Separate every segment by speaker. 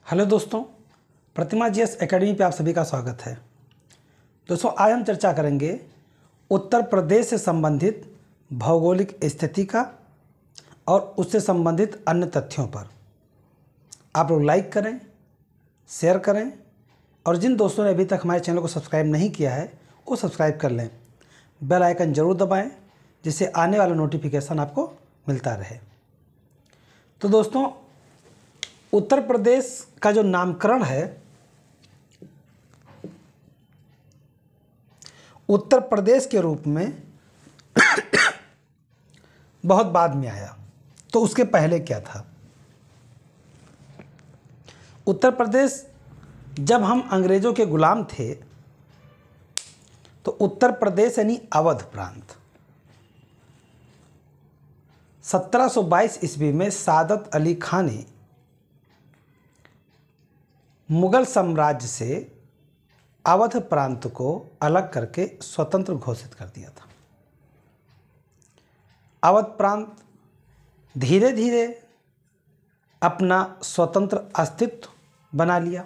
Speaker 1: Hello दोस्तों, प्रतिमा GS academy पे आप सभी का स्वागत है। दोस्तों, आज हम चर्चा करेंगे उत्तर प्रदेश से संबंधित भौगोलिक स्थिति का और उससे संबंधित अन्य तथ्यों पर। आप लोग लाइक करें, शेयर करें और जिन दोस्तों ने अभी तक हमारे चैनल को सब्सक्राइब नहीं किया है वो सब्सक्राइब कर लें। बेल आइकन ज़रूर दबाएं जिससे आने वाला नोटिफिकेशन आपको मिलता रहे। तो दोस्तों, उत्तर प्रदेश का जो नामकरण है उत्तर प्रदेश के रूप में बहुत बाद में आया। तो उसके पहले क्या था? उत्तर प्रदेश जब हम अंग्रेज़ों के गुलाम थे तो उत्तर प्रदेश यानी अवध प्रांत 1722 ईस्वी में सादत अली खान ने मुगल साम्राज्य से अवध प्रांत को अलग करके स्वतंत्र घोषित कर दिया था। अवध प्रांत धीरे धीरे अपना स्वतंत्र अस्तित्व बना लिया।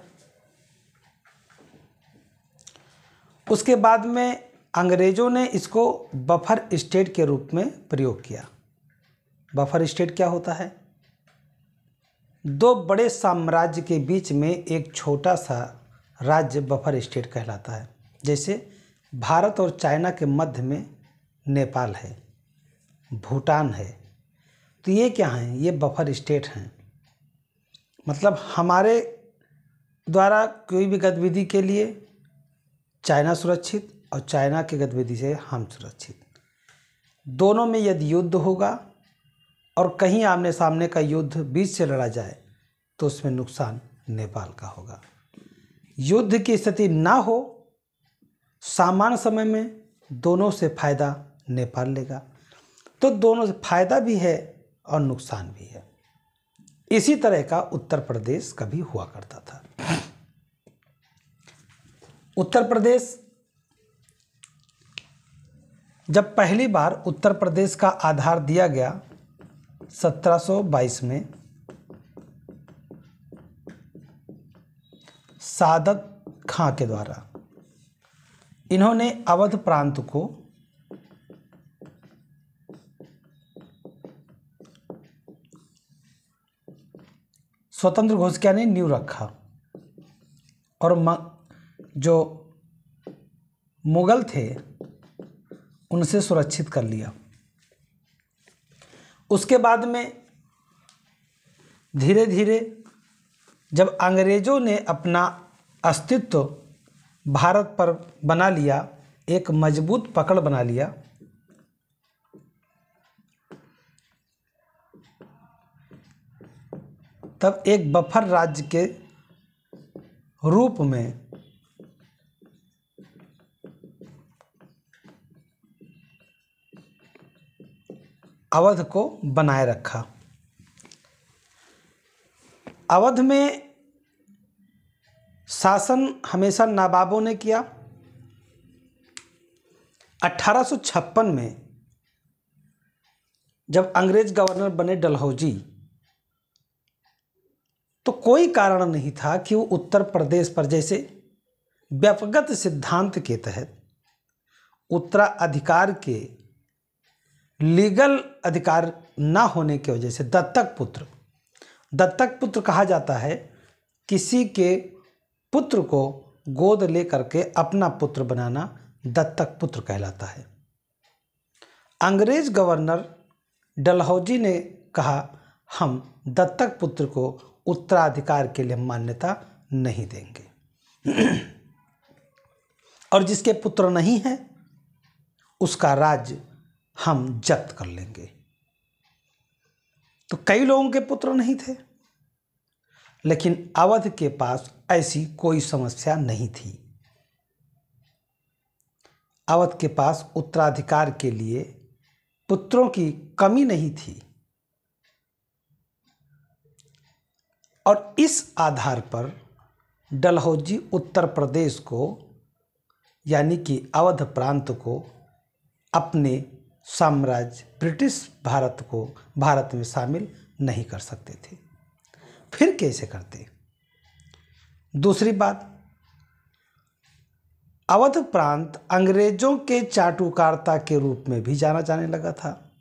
Speaker 1: उसके बाद में अंग्रेज़ों ने इसको बफर स्टेट के रूप में प्रयोग किया। बफर स्टेट क्या होता है? दो बड़े साम्राज्य के बीच में एक छोटा सा राज्य बफर स्टेट कहलाता है। जैसे भारत और चाइना के मध्य में नेपाल है, भूटान है, तो ये क्या हैं? ये बफर स्टेट हैं। मतलब हमारे द्वारा कोई भी गतिविधि के लिए चाइना सुरक्षित और चाइना की गतिविधि से हम सुरक्षित। दोनों में यदि युद्ध होगा और कहीं आमने सामने का युद्ध बीच से लड़ा जाए तो उसमें नुकसान नेपाल का होगा। युद्ध की स्थिति ना हो, सामान्य समय में दोनों से फायदा नेपाल लेगा। तो दोनों से फायदा भी है और नुकसान भी है। इसी तरह का उत्तर प्रदेश कभी हुआ करता था। उत्तर प्रदेश जब पहली बार उत्तर प्रदेश का आधार दिया गया 1722 में सादत खां के द्वारा, इन्होंने अवध प्रांत को स्वतंत्र घोषित किया, ने नींव रखा और जो मुगल थे उनसे सुरक्षित कर लिया। उसके बाद में धीरे धीरे जब अंग्रेज़ों ने अपना अस्तित्व भारत पर बना लिया, एक मजबूत पकड़ बना लिया, तब एक बफर राज्य के रूप में अवध को बनाए रखा। अवध में शासन हमेशा नवाबों ने किया। 1856 में जब अंग्रेज गवर्नर बने डलहौजी, तो कोई कारण नहीं था कि वो उत्तर प्रदेश पर, जैसे व्यक्तिगत सिद्धांत के तहत उत्तराधिकार के लीगल अधिकार ना होने की वजह से दत्तक पुत्र कहा जाता है। किसी के पुत्र को गोद ले करके अपना पुत्र बनाना दत्तक पुत्र कहलाता है। अंग्रेज गवर्नर डलहौजी ने कहा, हम दत्तक पुत्र को उत्तराधिकार के लिए मान्यता नहीं देंगे और जिसके पुत्र नहीं है उसका राज्य हम जब्त कर लेंगे। तो कई लोगों के पुत्र नहीं थे, लेकिन अवध के पास ऐसी कोई समस्या नहीं थी। अवध के पास उत्तराधिकार के लिए पुत्रों की कमी नहीं थी और इस आधार पर डलहौजी उत्तर प्रदेश को यानी कि अवध प्रांत को अपने साम्राज्य ब्रिटिश भारत में शामिल नहीं कर सकते थे। फिर कैसे करते? दूसरी बात, अवध प्रांत अंग्रेजों के चाटुकारिता के रूप में भी जाना जाने लगा था।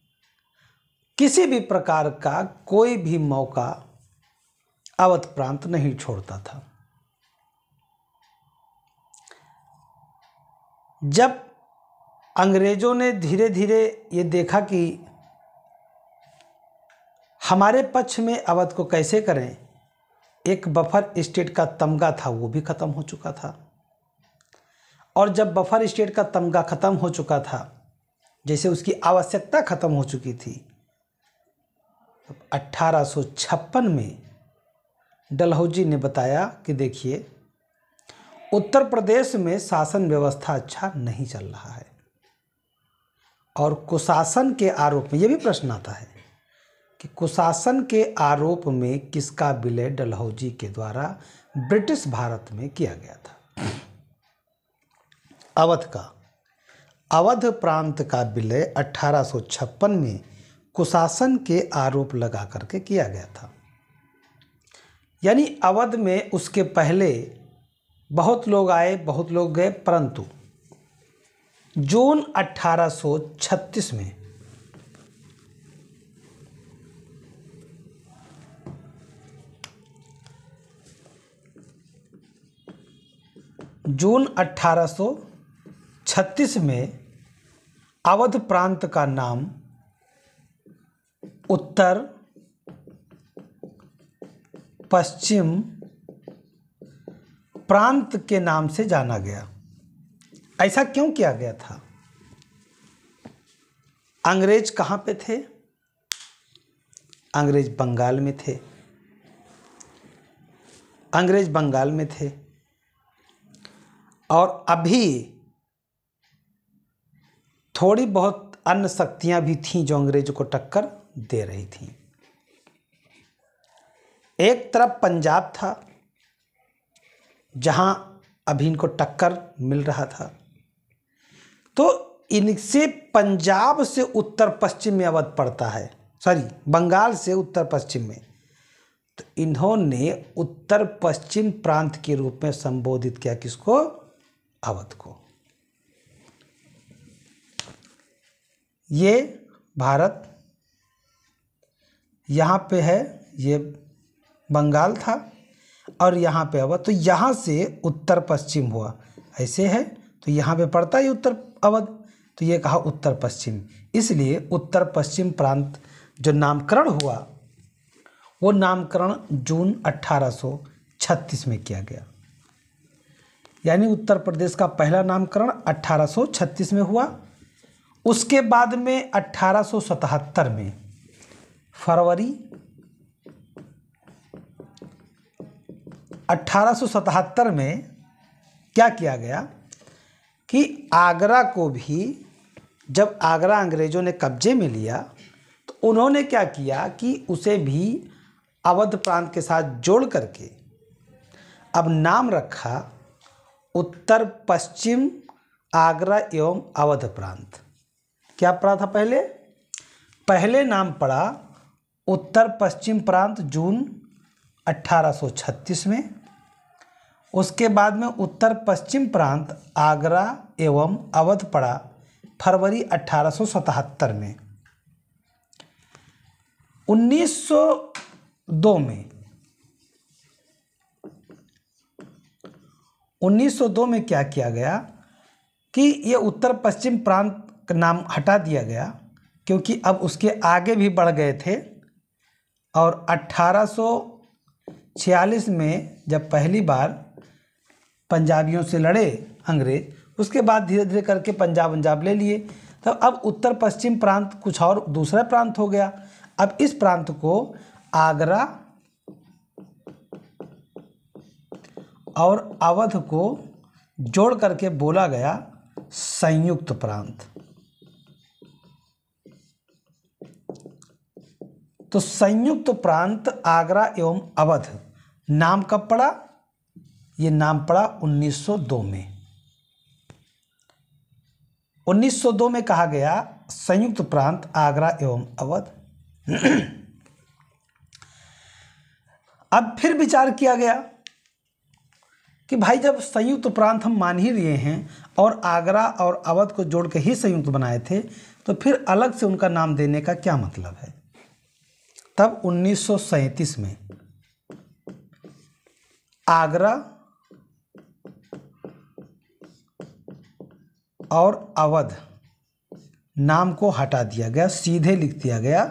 Speaker 1: किसी भी प्रकार का कोई भी मौका अवध प्रांत नहीं छोड़ता था। जब अंग्रेजों ने धीरे धीरे ये देखा कि हमारे पक्ष में अवध को कैसे करें, एक बफर स्टेट का तमगा था वो भी ख़त्म हो चुका था। और जब बफर स्टेट का तमगा ख़त्म हो चुका था, जैसे उसकी आवश्यकता ख़त्म हो चुकी थी, 1856 में डलहौजी ने बताया कि देखिए उत्तर प्रदेश में शासन व्यवस्था अच्छा नहीं चल रहा है। और कुशासन के आरोप में, यह भी प्रश्न आता है कि कुशासन के आरोप में किसका विलय डलहौजी के द्वारा ब्रिटिश भारत में किया गया था? अवध का। अवध प्रांत का विलय 1856 में कुशासन के आरोप लगा करके किया गया था। यानी अवध में उसके पहले बहुत लोग आए, बहुत लोग गए, परंतु जून 1836 में जून 1836 में अवध प्रांत का नाम उत्तर पश्चिम प्रांत के नाम से जाना गया। ऐसा क्यों किया गया था? अंग्रेज कहाँ पे थे? अंग्रेज बंगाल में थे। अंग्रेज बंगाल में थे और अभी थोड़ी बहुत अन्य शक्तियां भी थीं जो अंग्रेजों को टक्कर दे रही थीं। एक तरफ पंजाब था जहां अभी इनको टक्कर मिल रहा था, तो इनसे पंजाब से उत्तर पश्चिम में अवध पड़ता है, बंगाल से उत्तर पश्चिम में, तो इन्होंने उत्तर पश्चिम प्रांत के रूप में संबोधित किया किसको? अवध को। ये भारत यहाँ पे है, ये बंगाल था और यहाँ पे अवध, तो यहाँ से उत्तर पश्चिम हुआ, ऐसे है तो यहाँ पे पड़ता है उत्तर अवध, तो ये कहा उत्तर पश्चिम। इसलिए उत्तर पश्चिम प्रांत जो नामकरण हुआ वो नामकरण जून 1836 में किया गया। यानी उत्तर प्रदेश का पहला नामकरण 1836 में हुआ। उसके बाद में 1877 में फरवरी 1877 में क्या किया गया कि आगरा को भी, जब आगरा अंग्रेजों ने कब्जे में लिया तो उन्होंने क्या किया कि उसे भी अवध प्रांत के साथ जोड़ करके अब नाम रखा उत्तर पश्चिम आगरा एवं अवध प्रांत। क्या पड़ा था पहले? पहले नाम पड़ा उत्तर पश्चिम प्रांत जून 1836 में। उसके बाद में उत्तर पश्चिम प्रांत आगरा एवं अवध पड़ा फरवरी 1877 में। 1902 में क्या किया गया कि ये उत्तर पश्चिम प्रांत का नाम हटा दिया गया, क्योंकि अब उसके आगे भी बढ़ गए थे। और 1846 में जब पहली बार पंजाबियों से लड़े अंग्रेज, उसके बाद धीरे धीरे करके पंजाब ले लिए, तो अब उत्तर पश्चिम प्रांत कुछ और दूसरा प्रांत हो गया। अब इस प्रांत को आगरा और अवध को जोड़ करके बोला गया संयुक्त प्रांत। तो संयुक्त प्रांत आगरा एवं अवध नाम कब पड़ा? ये नाम पड़ा 1902 में। 1902 में कहा गया संयुक्त प्रांत आगरा एवं अवध। अब फिर विचार किया गया कि भाई जब संयुक्त प्रांत हम मान ही लिए हैं और आगरा और अवध को जोड़ के ही संयुक्त बनाए थे, तो फिर अलग से उनका नाम देने का क्या मतलब है। तब 1937 में आगरा और अवध नाम को हटा दिया गया, सीधे लिख दिया गया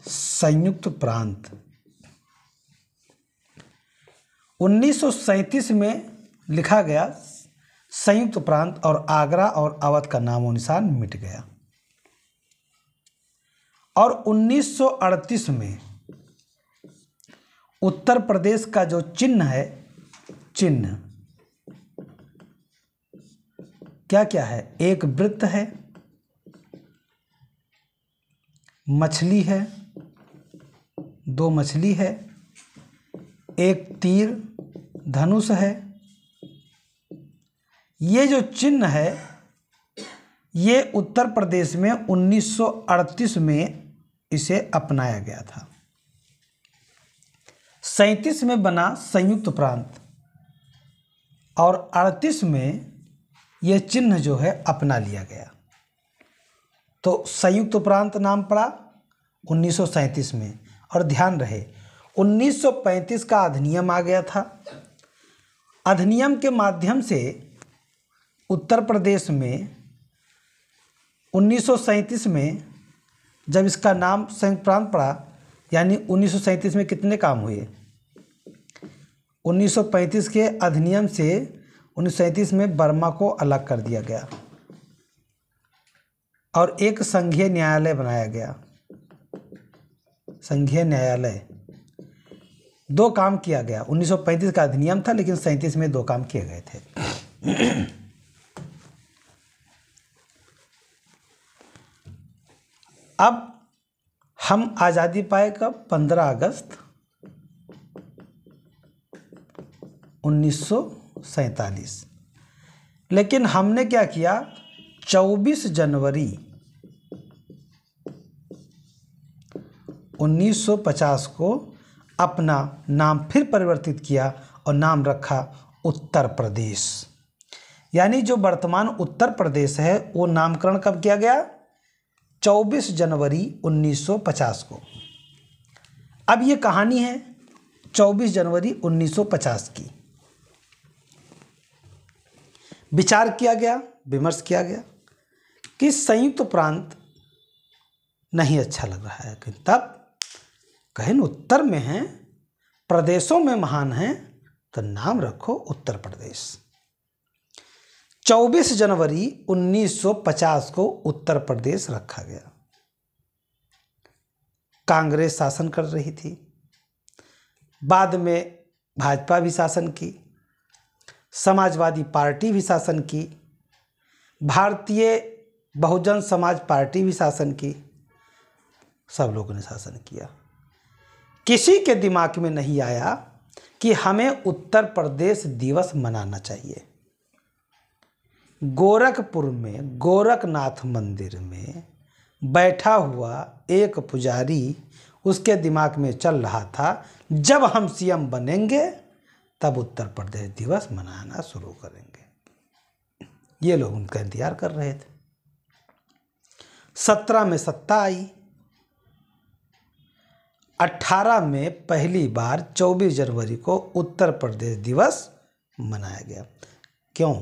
Speaker 1: संयुक्त प्रांत। 1937 में लिखा गया संयुक्त प्रांत और आगरा और अवध का नामो निशान मिट गया। और 1938 में उत्तर प्रदेश का जो चिन्ह है, चिन्ह क्या क्या है, एक वृत्त है, मछली है, दो मछली है, एक तीर धनुष है। ये जो चिन्ह है ये उत्तर प्रदेश में 1938 में इसे अपनाया गया था। 37 में बना संयुक्त प्रांत और 38 में यह चिन्ह जो है अपना लिया गया। तो संयुक्त प्रांत नाम पड़ा 1937 में। और ध्यान रहे 1935 का अधिनियम आ गया था। अधिनियम के माध्यम से उत्तर प्रदेश में 1937 में जब इसका नाम संयुक्त प्रांत पड़ा, यानी 1937 में कितने काम हुए। 1935 के अधिनियम से 1937 में बर्मा को अलग कर दिया गया और एक संघीय न्यायालय बनाया गया। संघीय न्यायालय, दो काम किया गया। 1935 का अधिनियम था लेकिन 37 में दो काम किए गए थे। अब हम आज़ादी पाए कब, 15 अगस्त 1947। लेकिन हमने क्या किया, 24 जनवरी 1950 को अपना नाम फिर परिवर्तित किया और नाम रखा उत्तर प्रदेश। यानी जो वर्तमान उत्तर प्रदेश है वो नामकरण कब किया गया, 24 जनवरी 1950 को। अब ये कहानी है 24 जनवरी 1950 की। विचार किया गया, विमर्श किया गया कि संयुक्त प्रांत नहीं अच्छा लग रहा है, कि तब कहीं उत्तर में हैं, प्रदेशों में महान हैं, तो नाम रखो उत्तर प्रदेश। 24 जनवरी 1950 को उत्तर प्रदेश रखा गया। कांग्रेस शासन कर रही थी, बाद में भाजपा भी शासन की, समाजवादी पार्टी भी शासन की, भारतीय बहुजन समाज पार्टी भी शासन की, सब लोगों ने शासन किया। किसी के दिमाग में नहीं आया कि हमें उत्तर प्रदेश दिवस मनाना चाहिए। गोरखपुर में गोरखनाथ मंदिर में बैठा हुआ एक पुजारी, उसके दिमाग में चल रहा था जब हम सीएम बनेंगे तब उत्तर प्रदेश दिवस मनाना शुरू करेंगे। ये लोग उनका इंतजार कर रहे थे। 17 में सत्ता आई, 18 में पहली बार 24 जनवरी को उत्तर प्रदेश दिवस मनाया गया। क्यों?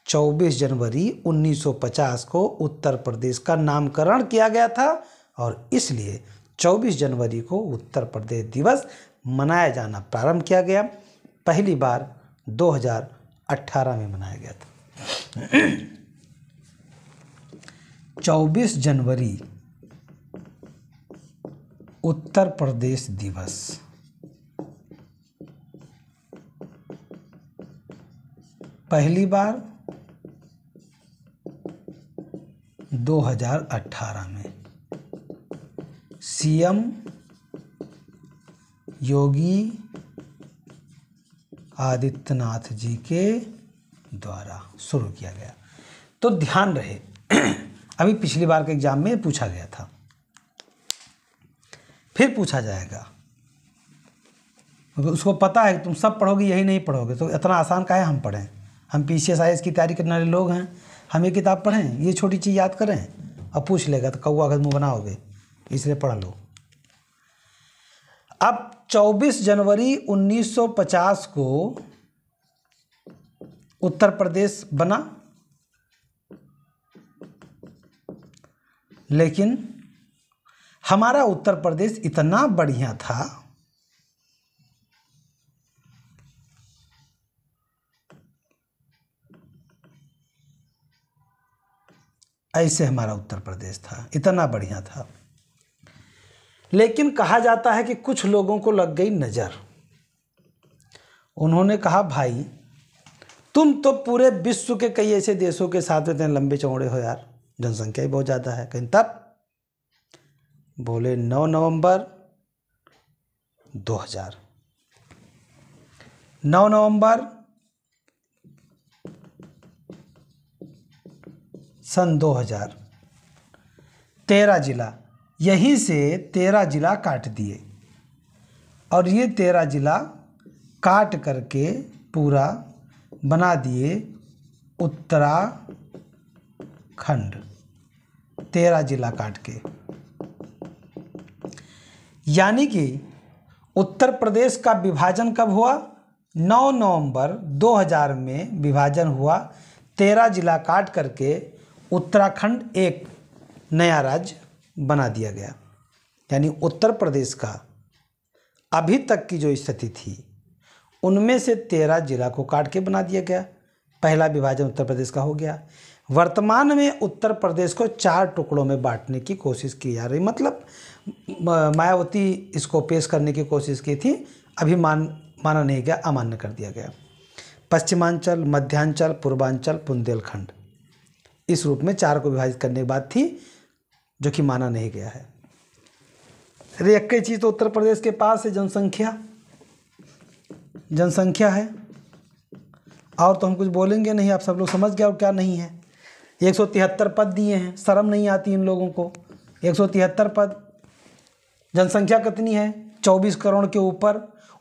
Speaker 1: 24 जनवरी 1950 को उत्तर प्रदेश का नामकरण किया गया था और इसलिए 24 जनवरी को उत्तर प्रदेश दिवस मनाया जाना प्रारंभ किया गया। पहली बार 2018 में मनाया गया था। 24 जनवरी उत्तर प्रदेश दिवस पहली बार 2018 में सीएम योगी आदित्यनाथ जी के द्वारा शुरू किया गया। तो ध्यान रहे अभी पिछली बार के एग्जाम में पूछा गया था। फिर पूछा जाएगा। उसको पता है कि तुम सब पढ़ोगे, यही नहीं पढ़ोगे, तो इतना आसान काहे हम पढ़ें। हम PCS IAS की तैयारी करने वाले लोग हैं, हम ये किताब पढ़ें, ये छोटी चीज़ याद करें, अब पूछ लेगा तो कौआ अगर मुँह बनाओगे, इसलिए पढ़ लो। अब 24 जनवरी 1950 को उत्तर प्रदेश बना, लेकिन हमारा उत्तर प्रदेश इतना बढ़िया था, ऐसे हमारा उत्तर प्रदेश था, इतना बढ़िया था। लेकिन कहा जाता है कि कुछ लोगों को लग गई नज़र। उन्होंने कहा भाई तुम तो पूरे विश्व के कई ऐसे देशों के साथ इतने लंबे चौड़े हो यार, जनसंख्या ही बहुत ज़्यादा है। कहीं तब बोले 9 नवंबर 2000, 9 नवंबर सन 2000, 13 जिला, यहीं से 13 जिला काट दिए और ये 13 जिला काट करके पूरा बना दिए उत्तराखंड। 13 जिला काट के, यानी कि उत्तर प्रदेश का विभाजन कब हुआ? 9 नवंबर 2000 में विभाजन हुआ। 13 जिला काट करके उत्तराखंड एक नया राज्य बना दिया गया। यानी उत्तर प्रदेश का अभी तक की जो स्थिति थी उनमें से 13 जिला को काट के बना दिया गया। पहला विभाजन उत्तर प्रदेश का हो गया। वर्तमान में उत्तर प्रदेश को 4 टुकड़ों में बांटने की कोशिश की जा रही, मतलब मायावती इसको पेश करने की कोशिश की थी, अभी माना नहीं गया, अमान्य कर दिया गया। पश्चिमांचल, मध्यांचल, पूर्वांचल, बुंदेलखंड, इस रूप में 4 को विभाजित करने की बात थी, जो कि माना नहीं गया है। अरे एक ही चीज़ तो उत्तर प्रदेश के पास है, जनसंख्या है, और तो हम कुछ बोलेंगे नहीं, आप सब लोग समझ गए और क्या नहीं है। 173 पद दिए हैं, शर्म नहीं आती इन लोगों को। 173 पद, जनसंख्या कितनी है? 24 करोड़ के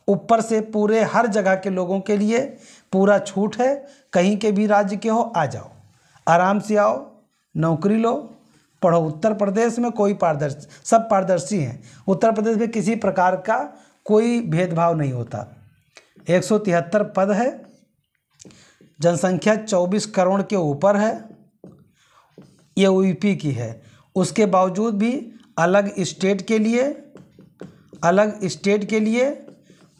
Speaker 1: ऊपर से पूरे हर जगह के लोगों के लिए पूरा छूट है। कहीं के भी राज्य के हो, आ जाओ, आराम से आओ, नौकरी लो, पढ़ो। उत्तर प्रदेश में कोई सब पारदर्शी हैं। उत्तर प्रदेश में किसी प्रकार का कोई भेदभाव नहीं होता। 173 पद है, जनसंख्या 24 करोड़ के ऊपर है, ये यूपी की है। उसके बावजूद भी अलग स्टेट के लिए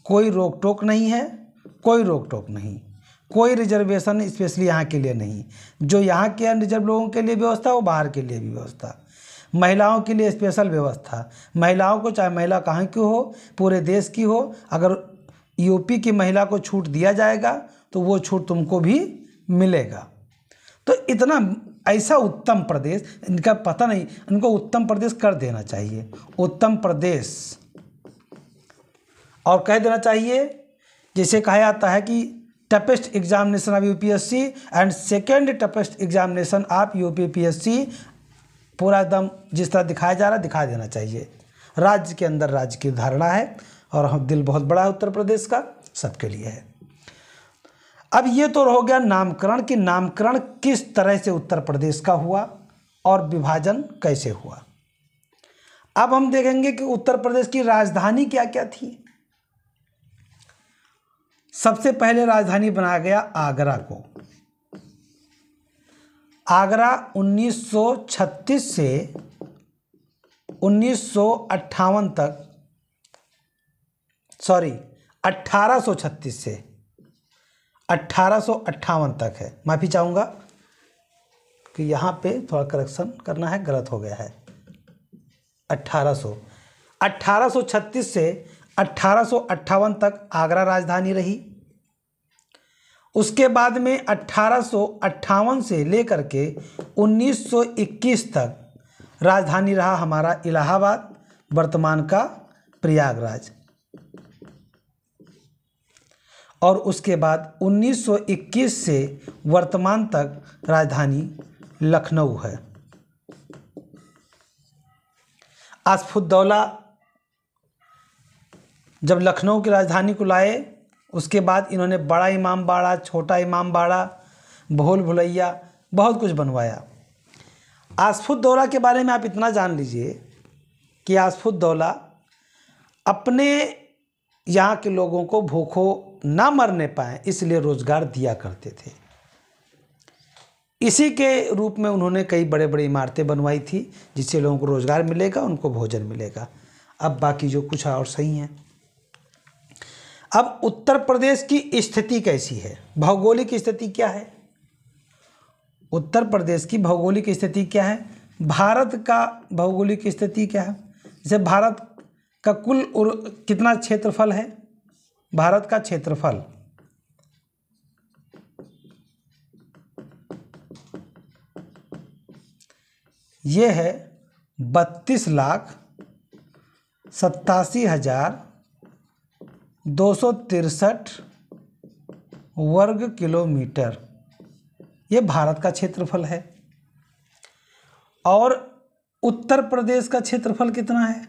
Speaker 1: कोई रोक टोक नहीं है, कोई रिजर्वेशन स्पेशली यहाँ के लिए नहीं। जो यहाँ के अनरिजर्व लोगों के लिए व्यवस्था, वो बाहर के लिए भी व्यवस्था। महिलाओं के लिए स्पेशल व्यवस्था। महिलाओं को, चाहे महिला कहाँ की हो, पूरे देश की हो, अगर यूपी की महिला को छूट दिया जाएगा तो वो छूट तुमको भी मिलेगा। तो इतना ऐसा उत्तम प्रदेश, इनका पता नहीं, इनको उत्तम प्रदेश कर देना चाहिए, उत्तम प्रदेश, और कह देना चाहिए जैसे कहा जाता है कि toughest examination of UPSC and second toughest examination of UPPSC, पूरा एकदम जिस तरह दिखाया जा रहा है दिखा देना चाहिए। राज्य के अंदर राज्य की धारणा है, और हम दिल बहुत बड़ा है उत्तर प्रदेश का, सबके लिए है। अब ये तो हो गया नामकरण, कि नामकरण किस तरह से उत्तर प्रदेश का हुआ और विभाजन कैसे हुआ। अब हम देखेंगे कि उत्तर प्रदेश की राजधानी क्या क्या थी। सबसे पहले राजधानी बनाया गया आगरा को। आगरा 1936 से 1958 तक, 1836 से 1858 तक है। माफ़ी चाहूँगा कि यहाँ पे थोड़ा करेक्शन करना है, गलत हो गया है। 1836 से 1858 तक आगरा राजधानी रही। उसके बाद में 1858 से लेकर के 1921 तक राजधानी रहा हमारा इलाहाबाद, वर्तमान का प्रयागराज। और उसके बाद 1921 से वर्तमान तक राजधानी लखनऊ है। आसफुद्दौला जब लखनऊ की राजधानी को लाए उसके बाद इन्होंने बड़ा इमामबाड़ा, छोटा इमामबाड़ा, भूल भुलैया, बहुत कुछ बनवाया। आसफुद्दौला के बारे में आप इतना जान लीजिए कि आसफुद्दौला अपने यहाँ के लोगों को भूखों ना मरने पाए इसलिए रोजगार दिया करते थे। इसी के रूप में उन्होंने कई बड़े बड़े इमारतें बनवाई थी जिससे लोगों को रोजगार मिलेगा, उनको भोजन मिलेगा। अब बाकी जो कुछ और सही है। अब उत्तर प्रदेश की स्थिति कैसी है, भौगोलिक स्थिति क्या है? उत्तर प्रदेश की भौगोलिक स्थिति क्या है? भारत का भौगोलिक स्थिति क्या है? जैसे भारत का कुल कितना क्षेत्रफल है? भारत का क्षेत्रफल ये है 32,87,263 वर्ग किलोमीटर, ये भारत का क्षेत्रफल है। और उत्तर प्रदेश का क्षेत्रफल कितना है?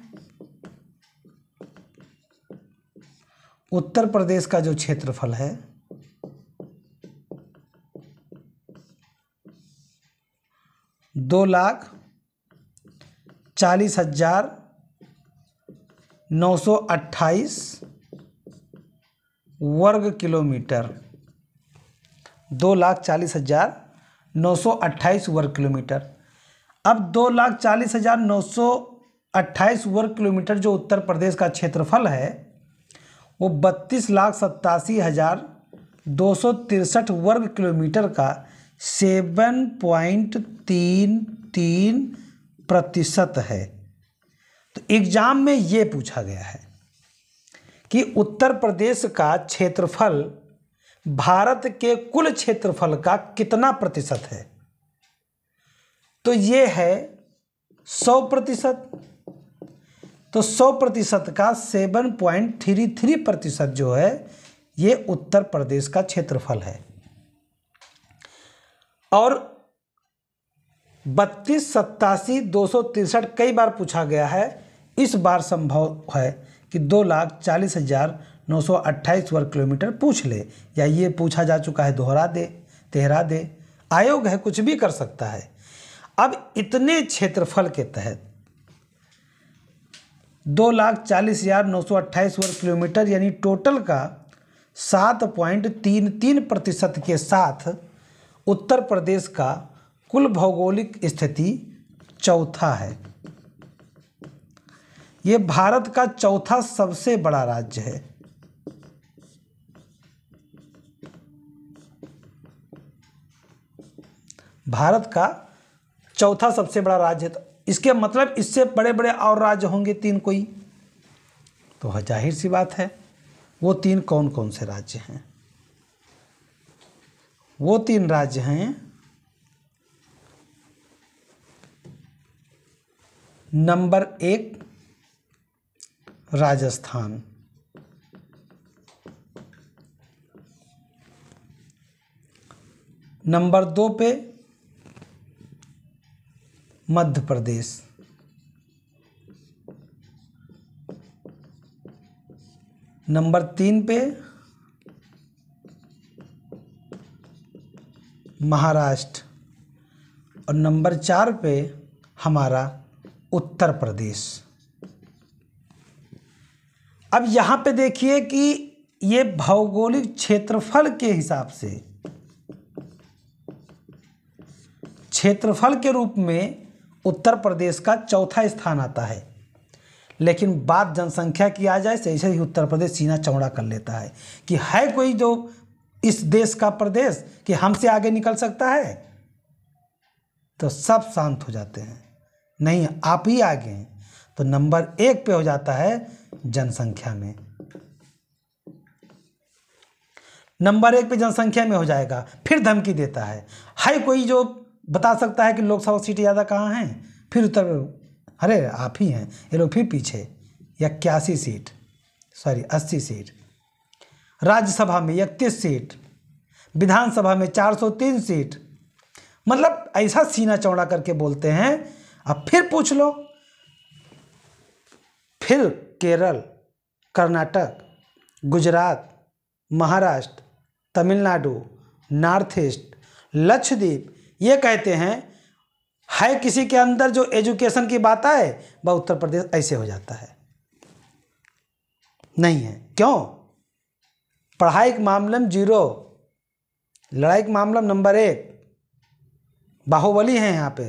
Speaker 1: उत्तर प्रदेश का जो क्षेत्रफल है 2,40,928 वर्ग किलोमीटर, 2,40,928 वर्ग किलोमीटर। अब 2,40,928 वर्ग किलोमीटर जो उत्तर प्रदेश का क्षेत्रफल है वो 32,87,263 वर्ग किलोमीटर का 7.33% है। तो एग्जाम में ये पूछा गया है कि उत्तर प्रदेश का क्षेत्रफल भारत के कुल क्षेत्रफल का कितना प्रतिशत है? तो ये है 100%। तो 100% का 7.33% जो है ये उत्तर प्रदेश का क्षेत्रफल है। और 32,87,263 कई बार पूछा गया है, इस बार संभव है कि 2,40,928 वर्ग किलोमीटर पूछ ले, या ये पूछा जा चुका है दोहरा दे, तेहरा दे, आयोग है, कुछ भी कर सकता है। अब इतने क्षेत्रफल के तहत 2,40,928 वर्ग किलोमीटर यानी टोटल का 7.33% के साथ उत्तर प्रदेश का कुल भौगोलिक स्थिति चौथा है। ये भारत का चौथा सबसे बड़ा राज्य है। भारत का चौथा सबसे बड़ा राज्य है। तो इसके मतलब इससे बड़े बड़े और राज्य होंगे 3 कोई, तो जाहिर सी बात है वो 3 कौन कौन से राज्य हैं? वो 3 राज्य हैं नंबर 1 राजस्थान, नंबर 2 पे मध्य प्रदेश, नंबर 3 पे महाराष्ट्र, और नंबर 4 पे हमारा उत्तर प्रदेश। अब यहाँ पे देखिए कि ये भौगोलिक क्षेत्रफल के हिसाब से, क्षेत्रफल के रूप में उत्तर प्रदेश का चौथा स्थान आता है, लेकिन बात जनसंख्या की आ जाए तो ऐसे ही उत्तर प्रदेश सीना चौड़ा कर लेता है कि है कोई जो इस देश का प्रदेश कि हमसे आगे निकल सकता है, तो सब शांत हो जाते हैं, नहीं आप ही आगे हैं। तो नंबर 1 पे हो जाता है जनसंख्या में, नंबर 1 पे जनसंख्या में हो जाएगा। फिर धमकी देता है कोई जो बता सकता है कि लोकसभा सीट ज़्यादा कहाँ हैं? फिर उत्तर, अरे आप ही हैं, ये लोग फिर पीछे 81 सीट, सॉरी 80 सीट, राज्यसभा में 31 सीट, विधानसभा में 403 सीट, मतलब ऐसा सीना चौड़ा करके बोलते हैं। अब फिर पूछ लो, फिर केरल, कर्नाटक, गुजरात, महाराष्ट्र, तमिलनाडु, नॉर्थ ईस्ट, लक्षद्वीप, ये कहते हैं है किसी के अंदर जो एजुकेशन की बात आए वह उत्तर प्रदेश ऐसे हो जाता है। नहीं है। क्यों? पढ़ाई के मामले में 0, लड़ाई के मामला में नंबर 1, बाहुबली है यहाँ पे,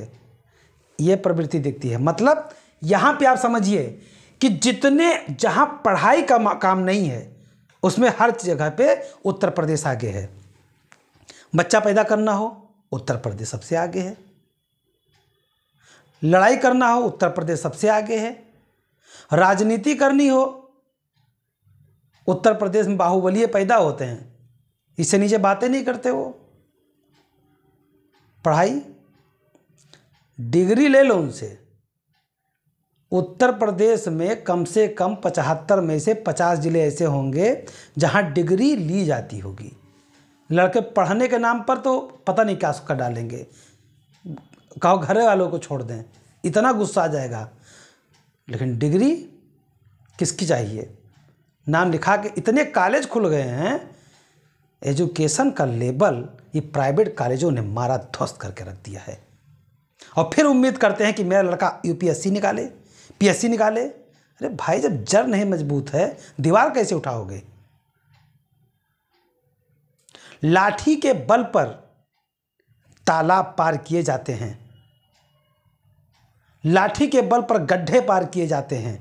Speaker 1: ये प्रवृत्ति दिखती है। मतलब यहाँ पे आप समझिए कि जितने जहाँ पढ़ाई का काम नहीं है उसमें हर जगह पे उत्तर प्रदेश आगे है। बच्चा पैदा करना हो उत्तर प्रदेश सबसे आगे है, लड़ाई करना हो उत्तर प्रदेश सबसे आगे है, राजनीति करनी हो उत्तर प्रदेश में बाहुबली पैदा होते हैं, इससे नीचे बातें नहीं करते वो। पढ़ाई डिग्री ले लो उनसे, उत्तर प्रदेश में कम से कम 75 में से 50 जिले ऐसे होंगे जहां डिग्री ली जाती होगी। लड़के पढ़ने के नाम पर तो पता नहीं क्या कर डालेंगे, कहो घर वालों को छोड़ दें, इतना गुस्सा आ जाएगा। लेकिन डिग्री किसकी चाहिए? नाम लिखा के इतने कॉलेज खुल गए हैं, एजुकेशन का लेवल ये प्राइवेट कॉलेजों ने मारा ध्वस्त करके रख दिया है। और फिर उम्मीद करते हैं कि मेरा लड़का यूपीएससी निकाले, पीएससी निकाले। अरे भाई, जब जड़ नहीं मजबूत है दीवार कैसे उठाओगे? लाठी के बल पर तालाब पार किए जाते हैं, लाठी के बल पर गड्ढे पार किए जाते हैं,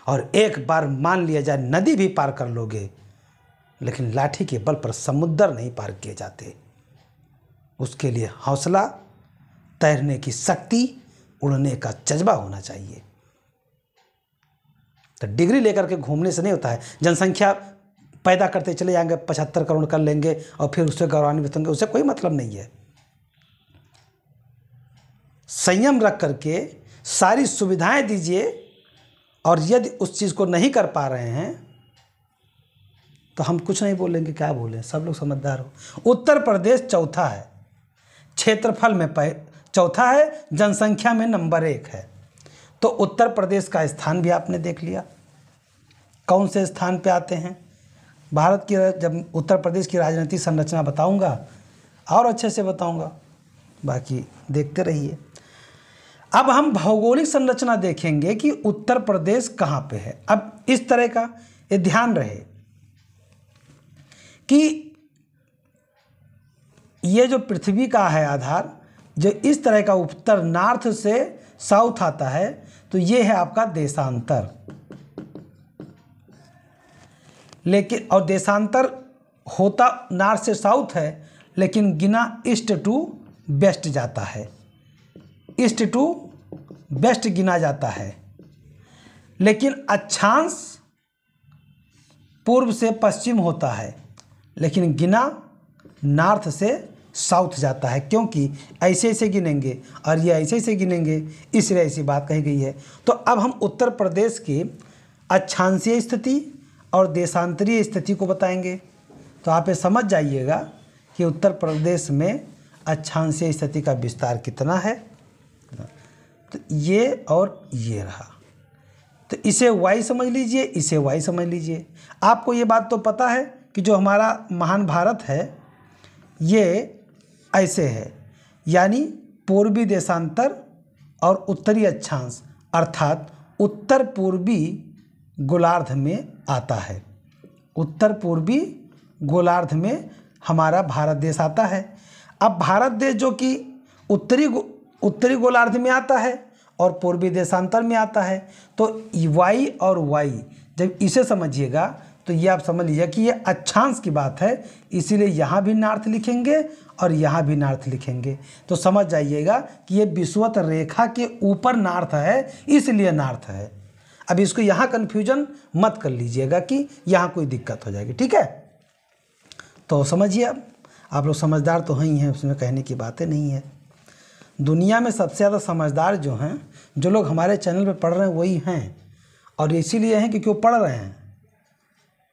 Speaker 1: और एक बार मान लिया जाए नदी भी पार कर लोगे, लेकिन लाठी के बल पर समुद्र नहीं पार किए जाते। उसके लिए हौसला, तैरने की शक्ति, उड़ने का जज्बा होना चाहिए। तो डिग्री लेकर के घूमने से नहीं होता है। जनसंख्या पैदा करते चले जाएंगे, 75 करोड़ कर लेंगे और फिर उससे गौरवान्वित होंगे, उससे कोई मतलब नहीं है। संयम रख करके सारी सुविधाएं दीजिए, और यदि उस चीज़ को नहीं कर पा रहे हैं तो हम कुछ नहीं बोलेंगे, क्या बोलें, सब लोग समझदार हो। उत्तर प्रदेश चौथा है, क्षेत्रफल में चौथा है, जनसंख्या में नंबर 1 है। तो उत्तर प्रदेश का स्थान भी आपने देख लिया, कौन से स्थान पे आते हैं। भारत की जब उत्तर प्रदेश की राजनीतिक संरचना बताऊंगा और अच्छे से बताऊंगा, बाकी देखते रहिए। अब हम भौगोलिक संरचना देखेंगे कि उत्तर प्रदेश कहाँ पे है। अब इस तरह का ये ध्यान रहे कि ये जो पृथ्वी का है आधार, जो इस तरह का उत्तर नॉर्थ से साउथ आता है, तो ये है आपका देशांतर। लेकिन और देशांतर होता नॉर्थ से साउथ है, लेकिन गिना ईस्ट टू वेस्ट जाता है, ईस्ट टू वेस्ट गिना जाता है। लेकिन अक्षांश पूर्व से पश्चिम होता है, लेकिन गिना नॉर्थ से साउथ जाता है, क्योंकि ऐसे ऐसे गिनेंगे और ये ऐसे ऐसे गिनेंगे, इसलिए ऐसी बात कही गई है। तो अब हम उत्तर प्रदेश की अक्षांशीय स्थिति और देशांतरीय स्थिति को बताएंगे। तो आप ये समझ जाइएगा कि उत्तर प्रदेश में अक्षांशीय स्थिति का विस्तार कितना है। तो ये और ये रहा, तो इसे y समझ लीजिए, इसे y समझ लीजिए। आपको ये बात तो पता है कि जो हमारा महान भारत है ये ऐसे है, यानी पूर्वी देशांतर और उत्तरी अक्षांश, अर्थात उत्तर पूर्वी गोलार्ध में आता है। उत्तर पूर्वी गोलार्ध में हमारा भारत देश आता है। अब भारत देश जो कि उत्तरी गोलार्ध में आता है और पूर्वी देशांतर में आता है, तो y और y जब इसे समझिएगा तो ये आप समझ लीजिए कि ये अक्षांश की बात है, इसीलिए यहाँ भी नॉर्थ लिखेंगे और यहाँ भी नॉर्थ लिखेंगे। तो समझ जाइएगा कि ये विषुवत रेखा के ऊपर नॉर्थ है, इसलिए नॉर्थ है। अब इसको यहाँ कन्फ्यूजन मत कर लीजिएगा कि यहाँ कोई दिक्कत हो जाएगी, ठीक है। तो समझिए, अब आप लोग समझदार तो हैं ही हैं, उसमें कहने की बातें नहीं है। दुनिया में सबसे ज़्यादा समझदार जो हैं, जो लोग हमारे चैनल पे पढ़ रहे हैं वही हैं, और इसीलिए हैं क्योंकि वो पढ़ रहे हैं।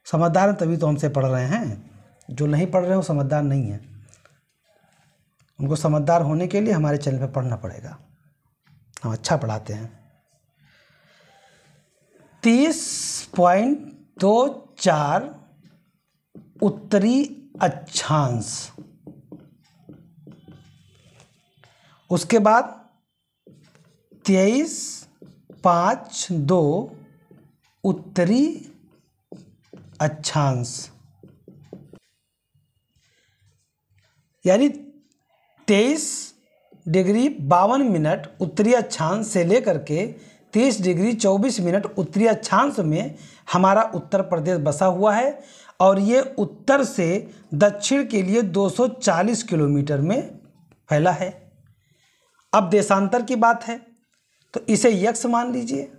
Speaker 1: समझदार हैं तभी तो हमसे पढ़ रहे हैं, जो नहीं पढ़ रहे हैं वो समझदार नहीं है। उनको समझदार होने के लिए हमारे चैनल पे पढ़ना पड़ेगा, हम अच्छा पढ़ाते हैं। 30.24 उत्तरी अक्षांश। उसके बाद 23.52 उत्तरी अक्षांश, यानी 23°52' उत्तरी अक्षांश से लेकर के 30°24' उत्तरी अक्षांश में हमारा उत्तर प्रदेश बसा हुआ है और ये उत्तर से दक्षिण के लिए 240 किलोमीटर में फैला है। अब देशांतर की बात है तो इसे यक्ष मान लीजिए।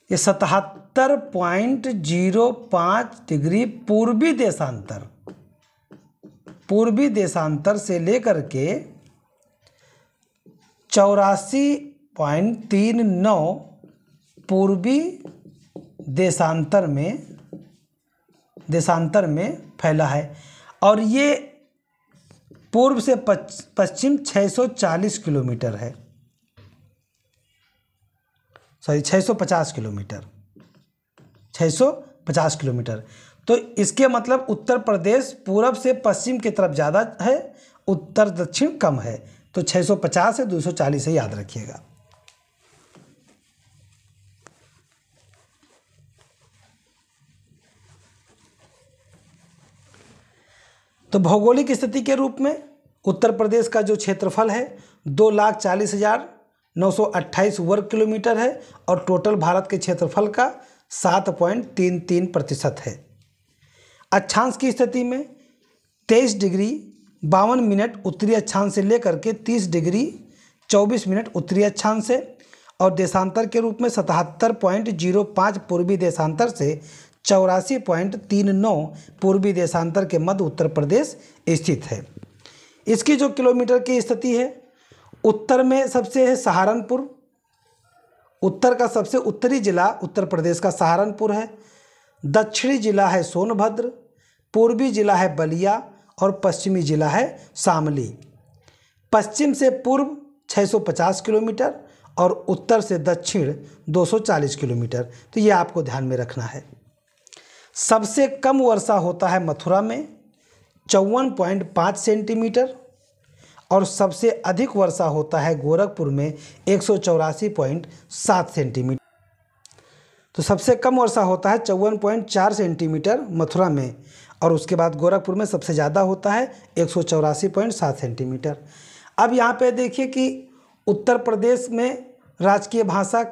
Speaker 1: ये 77.05 डिग्री पूर्वी देशांतर से लेकर के 84.39 पूर्वी देशांतर में फैला है और ये पूर्व से पश्चिम 640 किलोमीटर है, 650 किलोमीटर। तो इसके मतलब उत्तर प्रदेश पूरब से पश्चिम की तरफ ज़्यादा है, उत्तर दक्षिण कम है। तो 650 से 240 से याद रखिएगा। तो भौगोलिक स्थिति के रूप में उत्तर प्रदेश का जो क्षेत्रफल है 2,40,928 वर्ग किलोमीटर है और टोटल भारत के क्षेत्रफल का 7.33% है। अक्षांश की स्थिति में 23°52' उत्तरी अक्षांश से लेकर के 30°24' उत्तरी अक्षांश से और देशांतर के रूप में 77.05 पूर्वी देशांतर से 84.39 पूर्वी देशांतर के मध्य उत्तर प्रदेश स्थित है। इसकी जो किलोमीटर की स्थिति है, उत्तर में सबसे है सहारनपुर, उत्तर का सबसे उत्तरी जिला उत्तर प्रदेश का सहारनपुर है, दक्षिणी जिला है सोनभद्र, पूर्वी जिला है बलिया और पश्चिमी जिला है शामली। पश्चिम से पूर्व 650 किलोमीटर और उत्तर से दक्षिण 240 किलोमीटर। तो ये आपको ध्यान में रखना है। सबसे कम वर्षा होता है मथुरा में 54.5 सेंटीमीटर और सबसे अधिक वर्षा होता है गोरखपुर में 184.7 सेंटीमीटर। तो सबसे कम वर्षा होता है 54.4 सेंटीमीटर मथुरा में और उसके बाद गोरखपुर में सबसे ज़्यादा होता है 184.7 सेंटीमीटर। अब यहाँ पे देखिए कि उत्तर प्रदेश में राजकीय भाषा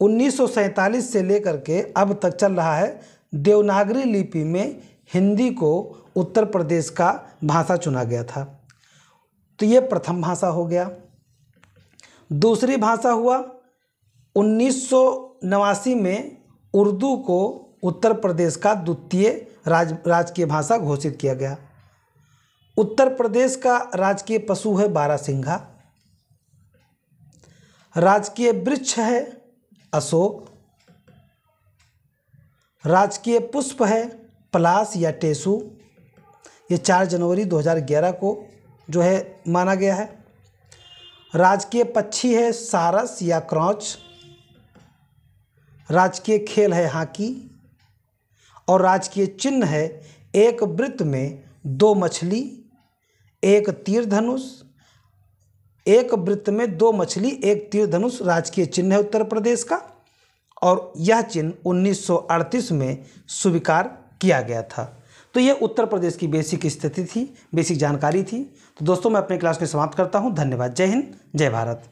Speaker 1: 1947 से लेकर के अब तक चल रहा है देवनागरी लिपि में हिंदी को उत्तर प्रदेश का भाषा चुना गया था। तो ये प्रथम भाषा हो गया। दूसरी भाषा हुआ 1989 में उर्दू को उत्तर प्रदेश का द्वितीय राजकीय भाषा घोषित किया गया। उत्तर प्रदेश का राजकीय पशु है बारहसिंघा, राजकीय वृक्ष है अशोक, राजकीय पुष्प है पलाश या टेसू। ये 4 जनवरी 2011 को जो है माना गया है। राजकीय पक्षी है सारस या क्रॉच, राजकीय खेल है हॉकी और राजकीय चिन्ह है एक वृत्त में 2 मछली, एक तीर धनुष। एक वृत्त में 2 मछली, एक तीर धनुष राजकीय चिन्ह है उत्तर प्रदेश का और यह चिन्ह 1938 में स्वीकार किया गया था। तो ये उत्तर प्रदेश की बेसिक स्थिति थी, बेसिक जानकारी थी। तो दोस्तों मैं अपने क्लास में समाप्त करता हूँ। धन्यवाद। जय हिंद, जय भारत।